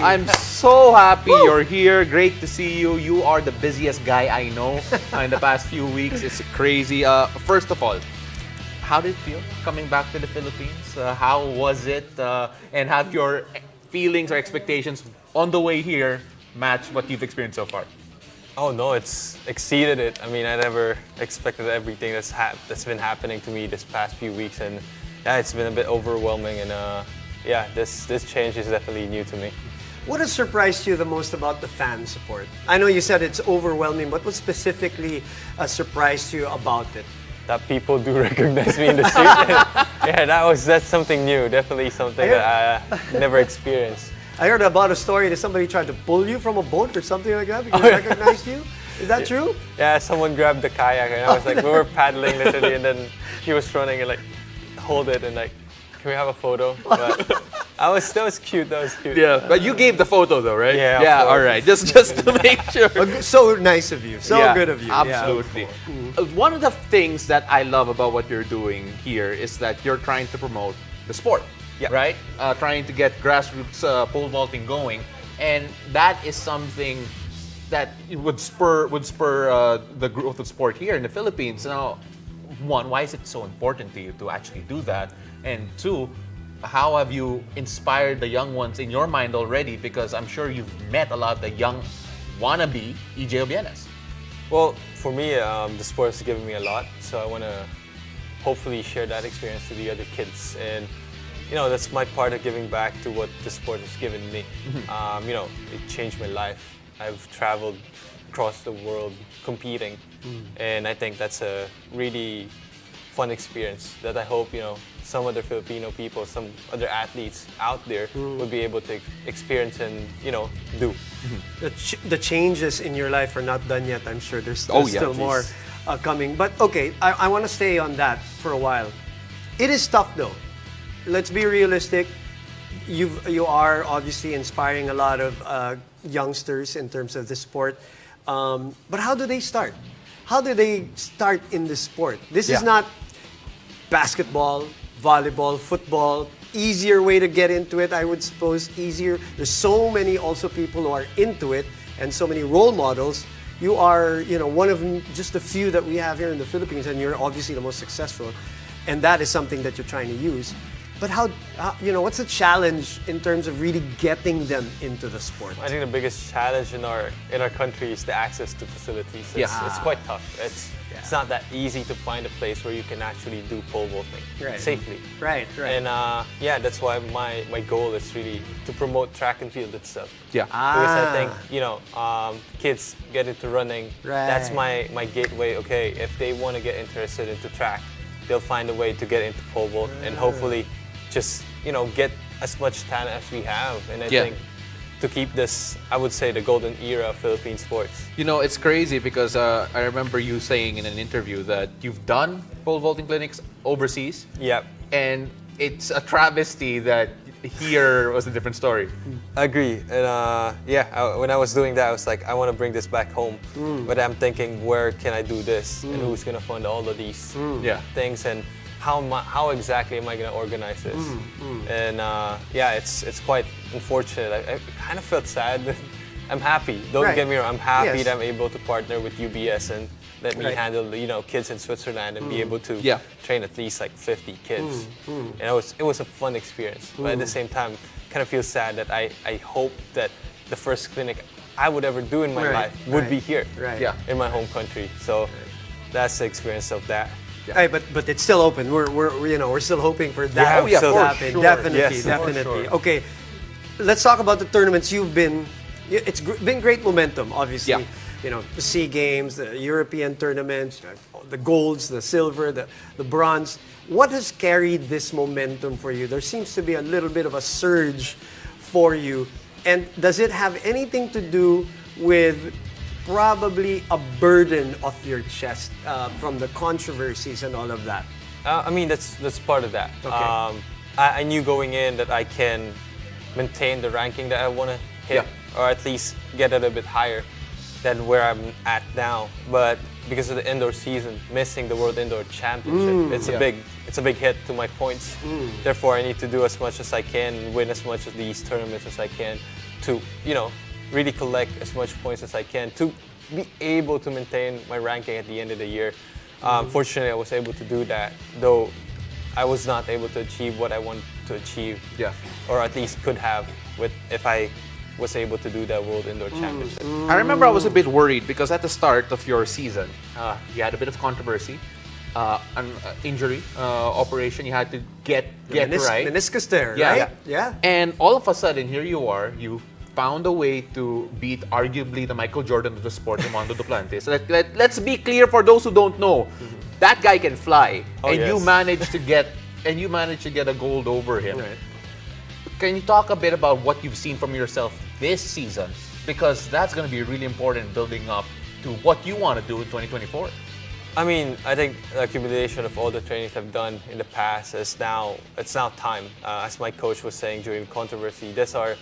I'm so happy you're here. Great to see you. You are the busiest guy I know in the past few weeks. It's crazy. First of all, how did it feel coming back to the Philippines? How was it? And have your feelings or expectations on the way here match what you've experienced so far? Oh no, it's exceeded it. I mean, I never expected everything that's been happening to me this past few weeks, and yeah, it's been a bit overwhelming. And yeah, this change is definitely new to me. What has surprised you the most about the fan support? I know you said it's overwhelming, but what specifically surprised you about it? That people do recognize me in the street. Yeah, that's something new. Definitely something that I never experienced. I heard about a story that somebody tried to pull you from a boat or something like that because they recognized you. Is that true? Yeah, someone grabbed the kayak and I was like, we were paddling literally, and then she was running and like, hold it and like, can we have a photo? But that was cute. That was cute. Yeah, but you gave the photo though, right? Yeah, Yeah. of course. All right. Just to make sure. So nice of you. So good of you. Absolutely. One of the things that I love about what you're doing here is that you're trying to promote the sport. Yeah. Right? Trying to get grassroots pole vaulting going, and that is something that would spur the growth of sport here in the Philippines. Now, one, why is it so important to you to actually do that? And two, how have you inspired the young ones in your mind already? Because I'm sure you've met a lot of the young wannabe EJ Obienas. Well, for me, the sport has given me a lot, so I want to hopefully share that experience to the other kids. And you know, that's my part of giving back to what the sport has given me. You know, it changed my life. I've traveled across the world competing, and I think that's a really fun experience that I hope, you know, some other Filipino people, some other athletes out there would be able to experience and, you know, do. The changes in your life are not done yet. I'm sure there's still geez. more coming. But okay, I want to stay on that for a while. It is tough though. Let's be realistic. You are obviously inspiring a lot of youngsters in terms of the sport. But how do they start? How do they start in the sport? This is not basketball, volleyball, football. Easier way to get into it, I would suppose. Easier. There's so many also people who are into it, and so many role models. You are, you know, one of just a few that we have here in the Philippines, and you're obviously the most successful. And that is something that you're trying to use. But how you know, what's the challenge in terms of really getting them into the sport? I think the biggest challenge in our country is the access to facilities. It's quite tough. It's not that easy to find a place where you can actually do pole vaulting safely. Right. And yeah, that's why my goal is really to promote track and field itself. Yeah. Because I think, you know, kids get into running. That's my gateway. Okay, if they want to get interested into track, they'll find a way to get into pole vault and hopefully just, you know, get as much talent as we have. And I think to keep this, I would say, the golden era of Philippine sports. You know, it's crazy because I remember you saying in an interview that you've done pole vaulting clinics overseas. Yep. And it's a travesty that here was a different story. I agree. And yeah, when I was doing that, I was like, I want to bring this back home. But I'm thinking, where can I do this? And who's going to fund all of these things? And how exactly am I going to organize this? And yeah, it's quite unfortunate. I kind of felt sad. I'm happy. Don't get me wrong. I'm happy that I'm able to partner with UBS and let me handle, you know, kids in Switzerland and be able to train at least like 50 kids. And it was a fun experience. But at the same time, kind of feel sad that I hope that the first clinic I would ever do in my life would be here, in my home country. So that's the experience of that. Hey, but it's still open. We're still hoping for that to happen. Sure. Definitely. Okay, let's talk about the tournaments you've been. It's been great momentum, obviously. Yeah. You know, the SEA Games, the European tournaments, the golds, the silver, the bronze. What has carried this momentum for you? There seems to be a little bit of a surge for you. And does it have anything to do with probably a burden off your chest from the controversies and all of that? I mean, that's part of that. Okay. I knew going in that I can maintain the ranking that I want to hit, or at least get it a bit higher than where I'm at now. But because of the indoor season, missing the World Indoor Championship, it's a big hit to my points. Therefore, I need to do as much as I can, win as much of these tournaments as I can. to, really collect as much points as I can to be able to maintain my ranking at the end of the year. Fortunately, I was able to do that, though I was not able to achieve what I wanted to achieve, or at least could have, if I was able to do that World Indoor Championship. I remember I was a bit worried because at the start of your season, you had a bit of controversy, an injury operation. You had to get right. Meniscus there, Yeah, right? yeah. And all of a sudden, here you are. You found a way to beat arguably the Michael Jordan of the sport, Armando Duplantis. Let's be clear for those who don't know. That guy can fly, you managed to get a gold over him. Right. Can you talk a bit about what you've seen from yourself this season? Because that's going to be really important building up to what you want to do in 2024. I mean, I think the accumulation of all the trainings I've done in the past it's now time. As my coach was saying during the controversy, these are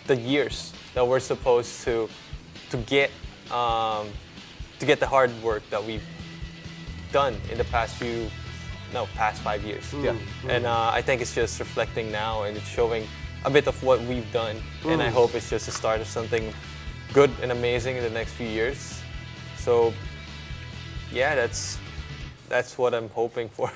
the years that we're supposed to get the hard work that we've done in the past 5 years. Yeah. And I think it's just reflecting now and it's showing a bit of what we've done. And I hope it's just the start of something good and amazing in the next few years. So, yeah, that's what I'm hoping for.